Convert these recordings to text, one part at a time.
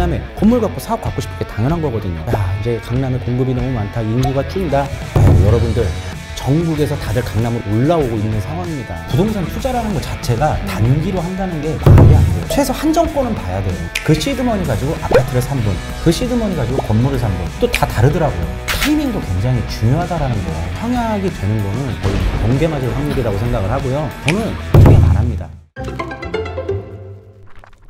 강남에 건물 갖고 사업 갖고 싶은 게 당연한 거거든요. 야, 이제 강남에 공급이 너무 많다, 인구가 줄다. 여러분들, 전국에서 다들 강남으로 올라오고 있는 상황입니다. 부동산 투자라는 것 자체가 단기로 한다는 게 말이 안 돼요. 최소 한정권은 봐야 돼요. 그 시드머니 가지고 아파트를 산 분, 그 시드머니 가지고 건물을 산 분, 또 다 다르더라고요. 타이밍도 굉장히 중요하다라는 거. 청약이 되는 거는 거의 번개 맞을 확률이라고 생각을 하고요. 저는 청약 안 합니다.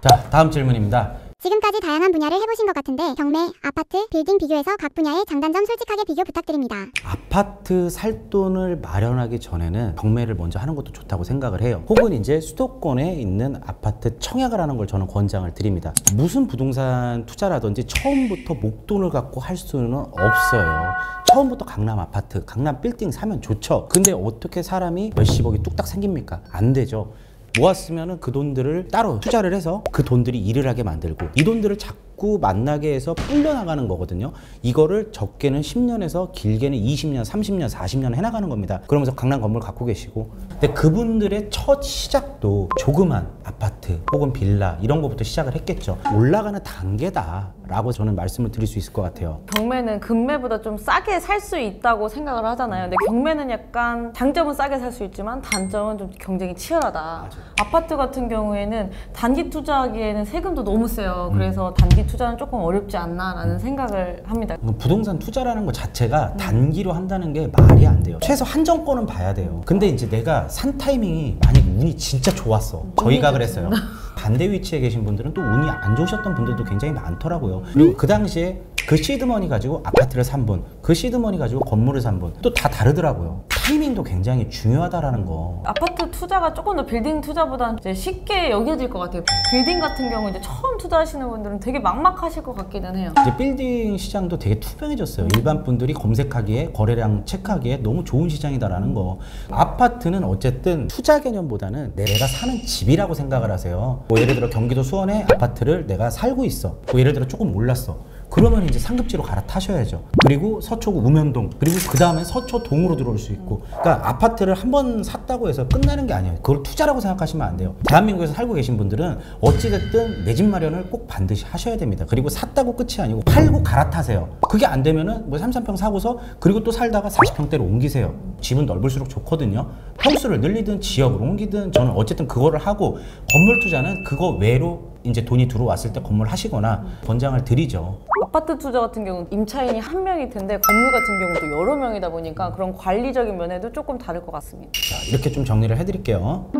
자, 다음 질문입니다. 지금까지 다양한 분야를 해보신 것 같은데 경매, 아파트, 빌딩 비교해서 각 분야의 장단점 솔직하게 비교 부탁드립니다. 아파트 살 돈을 마련하기 전에는 경매를 먼저 하는 것도 좋다고 생각을 해요. 혹은 이제 수도권에 있는 아파트 청약을 하는 걸 저는 권장을 드립니다. 무슨 부동산 투자라든지 처음부터 목돈을 갖고 할 수는 없어요. 처음부터 강남 아파트, 강남 빌딩 사면 좋죠. 근데 어떻게 사람이 몇십억이 뚝딱 생깁니까? 안 되죠. 모았으면 그 돈들을 따로 투자를 해서 그 돈들이 일을 하게 만들고, 이 돈들을 자꾸 만나게 해서 불려나가는 거거든요. 이거를 적게는 10년에서 길게는 20년, 30년, 40년 해나가는 겁니다. 그러면서 강남 건물 갖고 계시고, 근데 그분들의 첫 시작도 조그만 아파트 혹은 빌라 이런 거부터 시작을 했겠죠. 올라가는 단계다 라고 저는 말씀을 드릴 수 있을 것 같아요. 경매는 금매보다 좀 싸게 살 수 있다고 생각을 하잖아요. 근데 경매는 약간 장점은 싸게 살 수 있지만 단점은 좀 경쟁이 치열하다. 맞아요. 아파트 같은 경우에는 단기 투자하기에는 세금도 너무 세요. 그래서 단기 투자는 조금 어렵지 않나라는 생각을 합니다. 부동산 투자라는 것 자체가 단기로 한다는 게 말이 안 돼요. 최소 한정권은 봐야 돼요. 근데 이제 내가 산 타이밍이 만약 운이 진짜 좋았어. 저희가 그랬어요. 반대 위치에 계신 분들은 또 운이 안 좋으셨던 분들도 굉장히 많더라고요. 그리고 그 당시에 그 시드머니 가지고 아파트를 산 분, 그 시드머니 가지고 건물을 산 분, 또 다 다르더라고요. 타이밍도 굉장히 중요하다라는 거. 아파트 투자가 조금 더 빌딩 투자보다는 이제 쉽게 여겨질 것 같아요. 빌딩 같은 경우 이제 처음 투자하시는 분들은 되게 막막하실 것 같기는 해요. 이제 빌딩 시장도 되게 투명해졌어요. 일반 분들이 검색하기에, 거래량 체크하기에 너무 좋은 시장이다라는 거. 아파트는 어쨌든 투자 개념보다는 내가 사는 집이라고 생각을 하세요. 뭐 예를 들어 경기도 수원에 아파트를 내가 살고 있어. 뭐 예를 들어 조금 올랐어. 그러면 이제 상급지로 갈아타셔야죠. 그리고 서초구 우면동, 그리고 그 다음에 서초동으로 들어올 수 있고. 그러니까 아파트를 한 번 샀다고 해서 끝나는 게 아니에요. 그걸 투자라고 생각하시면 안 돼요. 대한민국에서 살고 계신 분들은 어찌됐든 내 집 마련을 꼭 반드시 하셔야 됩니다. 그리고 샀다고 끝이 아니고 팔고 갈아타세요. 그게 안 되면은 뭐 3~4평 사고서 그리고 또 살다가 40평대로 옮기세요. 집은 넓을수록 좋거든요. 평수를 늘리든 지역을 옮기든 저는 어쨌든 그거를 하고, 건물 투자는 그거 외로 이제 돈이 들어왔을 때 건물 하시거나 권장을 드리죠. 아파트 투자 같은 경우는 임차인이 한 명일 텐데 건물 같은 경우도 여러 명이다 보니까 그런 관리적인 면에도 조금 다를 것 같습니다. 자, 이렇게 좀 정리를 해드릴게요.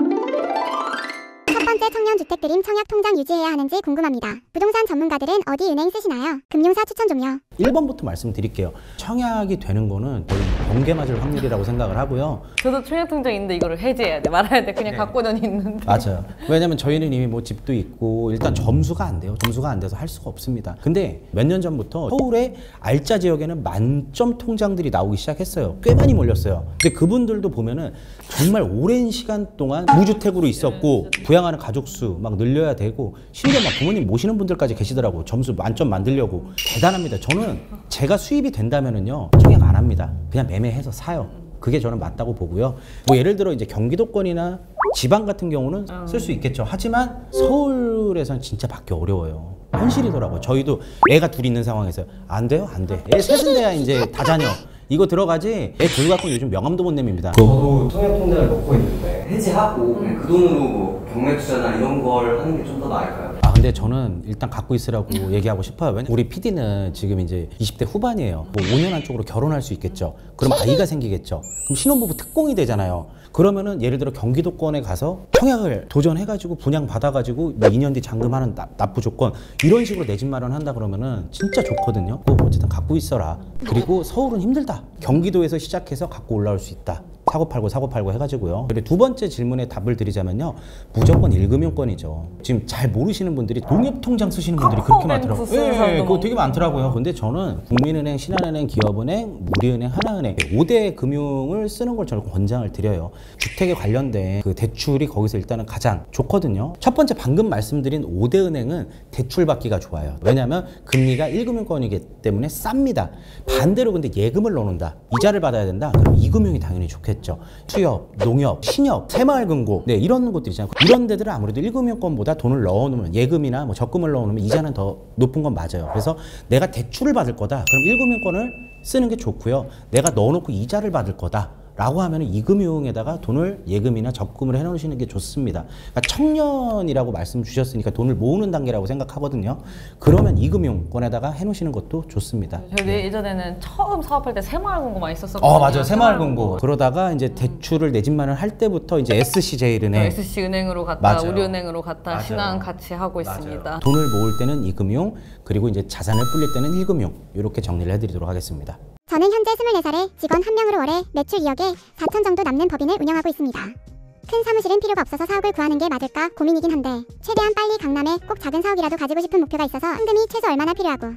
첫 번째 청년주택 드림 청약 통장 유지해야 하는지 궁금합니다. 부동산 전문가들은 어디 은행 쓰시나요? 금융사 추천 좀요. 1번부터 말씀드릴게요. 청약이 되는 거는 거의 번개 맞을 확률이라고 생각을 하고요. 저도 청약 통장 있는데 이거를 해지해야 돼, 말아야 돼. 그냥 갖고는 있는데. 맞아요. 왜냐면 저희는 이미 뭐 집도 있고 일단 점수가 안 돼요. 점수가 안 돼서 할 수가 없습니다. 근데 몇 년 전부터 서울의 알짜 지역에는 만점 통장들이 나오기 시작했어요. 꽤 많이 몰렸어요. 근데 그분들도 보면은 정말 오랜 시간 동안 무주택으로 있었고 부양하는 가족 수 막 늘려야 되고, 심지어 막 부모님 모시는 분들까지 계시더라고. 점수 만점 만들려고. 대단합니다. 저는 제가 수입이 된다면은요 청약 안 합니다. 그냥 매매해서 사요. 그게 저는 맞다고 보고요. 뭐 예를 들어 이제 경기도권이나 지방 같은 경우는 쓸 수 있겠죠. 하지만 서울에서는 진짜 받기 어려워요. 현실이더라고요. 저희도 애가 둘 있는 상황에서 안 돼요? 안 돼. 애 셋은 돼야 이제 다자녀. 이거 들어가지. 애 둘 갖고 요즘 명함도 못 냅니다. 저도 청약 통장을 넣고 있는데 해지하고 그 돈으로 뭐 경매 투자나 이런 걸 하는 게 좀 더 나을까요? 근데 저는 일단 갖고 있으라고 얘기하고 싶어요. 왜냐면 우리 PD는 지금 이제 20대 후반이에요. 뭐 5년 안쪽으로 결혼할 수 있겠죠. 그럼 아이가 생기겠죠. 그럼 신혼부부 특공이 되잖아요. 그러면은 예를 들어 경기도권에 가서 청약을 도전해가지고 분양 받아가지고 뭐 2년 뒤 잔금하는 납부 조건 이런 식으로 내 집 마련한다 그러면은 진짜 좋거든요. 뭐 어쨌든 갖고 있어라. 그리고 서울은 힘들다. 경기도에서 시작해서 갖고 올라올 수 있다. 사고 팔고 해가지고요. 그리고 두 번째 질문에 답을 드리자면요, 무조건 1금융권이죠. 지금 잘 모르시는 분들이 농협통장 쓰시는 분들이 그렇게 많더라고요. 그거 되게 많더라고요. 근데 저는 국민은행, 신한은행, 기업은행, 우리은행, 하나은행 5대 금융을 쓰는 걸 저는 권장을 드려요. 주택에 관련된 그 대출이 거기서 일단은 가장 좋거든요. 첫 번째 방금 말씀드린 5대 은행은 대출 받기가 좋아요. 왜냐하면 금리가 1금융권이기 때문에 쌉니다. 반대로 근데 예금을 넣는다, 이자를 받아야 된다, 그럼 2금융이 당연히 좋겠죠. 있겠죠. 수협, 농협, 신협, 새마을금고, 네, 이런 곳들 있잖아요. 이런 데들은 아무래도 1금융권보다 돈을 넣어놓으면 예금이나 뭐 적금을 넣어놓으면 이자는 더 높은 건 맞아요. 그래서 내가 대출을 받을 거다. 그럼 1금융권을 쓰는 게 좋고요. 내가 넣어놓고 이자를 받을 거다. 라고 하면 이금융에다가 돈을 예금이나 적금을 해놓으시는 게 좋습니다. 그러니까 청년이라고 말씀 주셨으니까 돈을 모으는 단계라고 생각하거든요. 그러면 이금융권에다가 해놓으시는 것도 좋습니다. 저희 예전에는 처음 사업할 때 새마을금고 많이 썼었거든요. 맞아요. 새마을금고. 그러다가 이제 대출을 내 집만을 할 때부터 이제 SC제일은행, SC은행으로 갔다, 맞아요. 우리은행으로 갔다, 맞아요. 신한 같이 하고 맞아요. 있습니다. 돈을 모을 때는 이금융, 그리고 이제 자산을 불릴 때는 1금융, 이렇게 정리를 해드리도록 하겠습니다. 저는 현재 24살에 직원 1명으로 월에 매출 2억에 4천 정도 남는 법인을 운영하고 있습니다. 큰 사무실은 필요가 없어서 사옥을 구하는 게 맞을까 고민이긴 한데 최대한 빨리 강남에 꼭 작은 사옥이라도 가지고 싶은 목표가 있어서 현금이 최소 얼마나 필요하고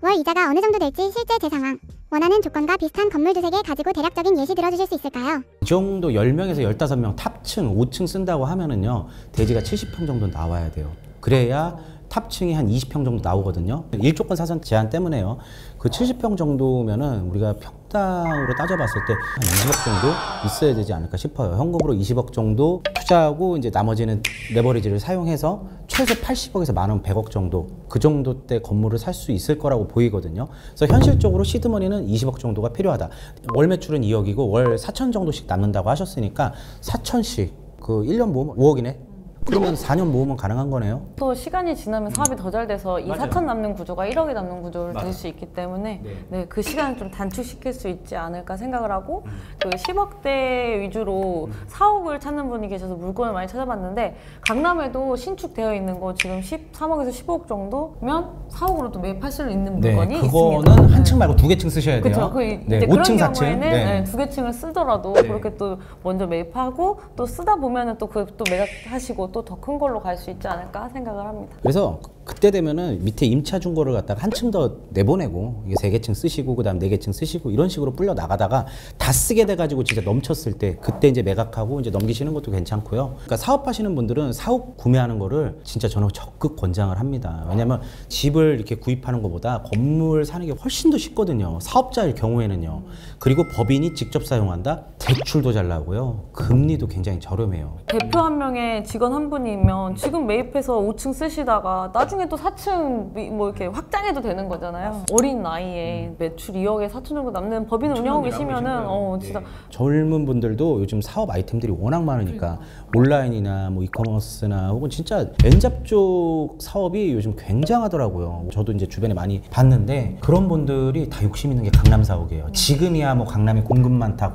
월 이자가 어느 정도 될지 실제 제 상황, 원하는 조건과 비슷한 건물 두세 개 가지고 대략적인 예시 들어주실 수 있을까요? 이 정도 10명에서 15명 탑층 5층 쓴다고 하면은요, 대지가 70평 정도 나와야 돼요. 그래야 탑층이 한 20평 정도 나오거든요. 1조건 사선 제한 때문에요. 그 70평 정도면은 우리가 평당으로 따져봤을 때 한 20억 정도 있어야 되지 않을까 싶어요. 현금으로 20억 정도 투자하고 이제 나머지는 레버리지를 사용해서 최소 80억에서 많으면 100억 정도, 그 정도 때 건물을 살 수 있을 거라고 보이거든요. 그래서 현실적으로 시드머니는 20억 정도가 필요하다. 월 매출은 2억이고 월 4천 정도씩 남는다고 하셨으니까 4천씩 그 1년 모으면 5억이네. 그러면 4년 모으면 가능한 거네요. 또 시간이 지나면 사업이 더 잘 돼서 이 맞아요. 4천 남는 구조가 1억이 남는 구조를 맞아요. 될 수 있기 때문에 네. 네, 그 시간을 좀 단축시킬 수 있지 않을까 생각을 하고 그 10억대 위주로 사옥을 찾는 분이 계셔서 물건을 많이 찾아봤는데 강남에도 신축되어 있는 거 지금 13억에서 15억 정도면 사옥으로 또 매입할 수 있는 물건이 그거는 있습니다. 한 층 말고 2개 쓰셔야 돼요. 그렇죠. 네, 이제 그런 5층, 4층. 경우에는 네. 네, 두 개 층을 쓰더라도 네. 그렇게 또 먼저 매입하고 또 쓰다 보면은 또 그 또 매각하시고 또 더 큰 걸로 갈 수 있지 않을까 생각을 합니다. 그래서 그때 되면은 밑에 임차 중고를 갖다가 한 층 더 내보내고 이게 3개층 쓰시고 그다음 4개층 쓰시고 이런 식으로 불려 나가다가 다 쓰게 돼가지고 진짜 넘쳤을 때 그때 이제 매각하고 이제 넘기시는 것도 괜찮고요. 그러니까 사업하시는 분들은 사옥 구매하는 거를 진짜 저는 적극 권장을 합니다. 왜냐면 집을 이렇게 구입하는 것보다 건물 사는 게 훨씬 더 쉽거든요. 사업자일 경우에는요. 그리고 법인이 직접 사용한다. 대출도 잘 나고요. 금리도 굉장히 저렴해요. 대표 한 명에 직원 한 분이면 지금 매입해서 5층 쓰시다가 나중에 또 4층 뭐 이렇게 확장해도 되는 거잖아요. 어린 나이에 매출 2억에 4천 정도 남는 법인을 운영하고 계시면은 진짜 젊은 분들도 요즘 사업 아이템들이 워낙 많으니까 온라인이나 뭐 이커머스나 혹은 진짜 엔잡 쪽 사업이 요즘 굉장하더라고요. 저도 이제 주변에 많이 봤는데 그런 분들이 다 욕심 있는 게 강남 사옥이에요. 지금이야 뭐 강남이 공급 많다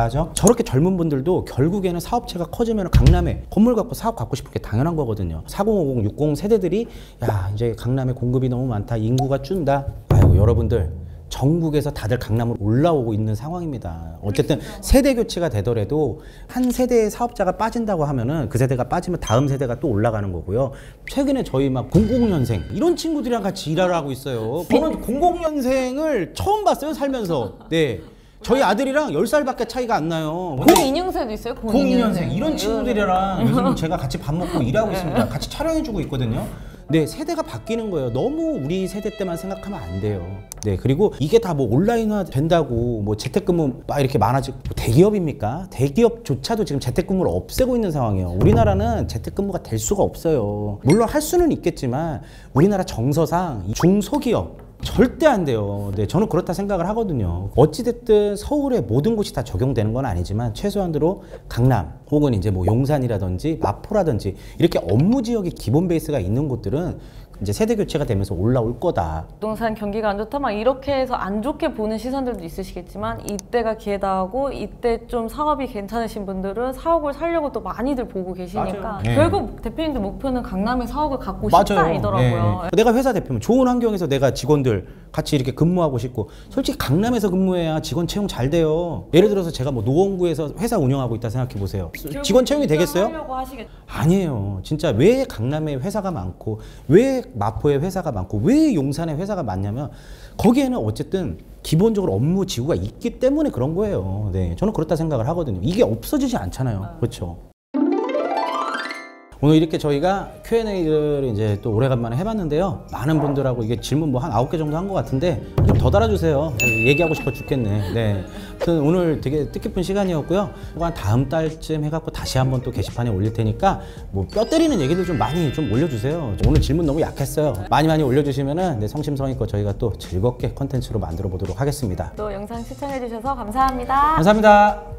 하죠. 저렇게 젊은 분들도 결국에는 사업체가 커지면 강남에 건물 갖고 사업 갖고 싶은 게 당연한 거거든요. 4050, 60 세대들이 야 이제 강남에 공급이 너무 많다, 인구가 준다. 아이고 여러분들, 전국에서 다들 강남으로 올라오고 있는 상황입니다. 어쨌든 세대 교체가 되더라도 한 세대의 사업자가 빠진다고 하면은 그 세대가 빠지면 다음 세대가 또 올라가는 거고요. 최근에 저희 막 00년생 이런 친구들이랑 같이 일하러 하고 있어요. 저는 00년생을 처음 봤어요, 살면서. 네. 저희 아들이랑 10살밖에 차이가 안 나요. 02년생도 있어요. 02년생 이런 친구들이랑 요즘 제가 같이 밥 먹고 일하고 있습니다. 같이 촬영해주고 있거든요. 네, 세대가 바뀌는 거예요. 너무 우리 세대 때만 생각하면 안 돼요. 네, 그리고 이게 다 뭐 온라인화 된다고 뭐 재택근무 막 이렇게 많아지고 뭐 대기업입니까? 대기업조차도 지금 재택근무를 없애고 있는 상황이에요. 우리나라는 재택근무가 될 수가 없어요. 물론 할 수는 있겠지만 우리나라 정서상 중소기업 절대 안 돼요. 네, 저는 그렇다 생각을 하거든요. 어찌됐든 서울의 모든 곳이 다 적용되는 건 아니지만 최소한으로 강남 혹은 이제 뭐 용산이라든지 마포라든지 이렇게 업무 지역이 기본 베이스가 있는 곳들은 이제 세대 교체가 되면서 올라올 거다. 부동산 경기가 안 좋다 막 이렇게 해서 안 좋게 보는 시선들도 있으시겠지만 이때가 기회다 하고 이때 좀 사업이 괜찮으신 분들은 사옥을 살려고 또 많이들 보고 계시니까 맞아요. 네. 결국 대표님들 목표는 강남에 사옥을 갖고 싶다 이더라고요. 네. 내가 회사 대표면 좋은 환경에서 내가 직원들 같이 이렇게 근무하고 싶고 솔직히 강남에서 근무해야 직원 채용 잘 돼요. 예를 들어서 제가 뭐 노원구에서 회사 운영하고 있다 생각해 보세요. 직원 채용이 되겠어요? 하려고 하시겠죠. 아니에요. 진짜 왜 강남에 회사가 많고 왜 마포에 회사가 많고 왜 용산에 회사가 많냐면 거기에는 어쨌든 기본적으로 업무 지구가 있기 때문에 그런 거예요. 네, 저는 그렇다 생각을 하거든요. 이게 없어지지 않잖아요. 그렇죠. 오늘 이렇게 저희가 Q&A를 이제 또 오래간만에 해봤는데요. 많은 분들하고 이게 질문 뭐 한 9개 정도 한 것 같은데 좀 더 달아주세요. 얘기하고 싶어 죽겠네. 네. 아무튼 오늘 되게 뜻깊은 시간이었고요. 한 다음 달쯤 해갖고 다시 한번 또 게시판에 올릴 테니까 뭐 뼈 때리는 얘기들 좀 많이 좀 올려주세요. 오늘 질문 너무 약했어요. 많이 올려주시면은 네, 성심성의껏 저희가 또 즐겁게 컨텐츠로 만들어 보도록 하겠습니다. 또 영상 시청해주셔서 감사합니다. 감사합니다.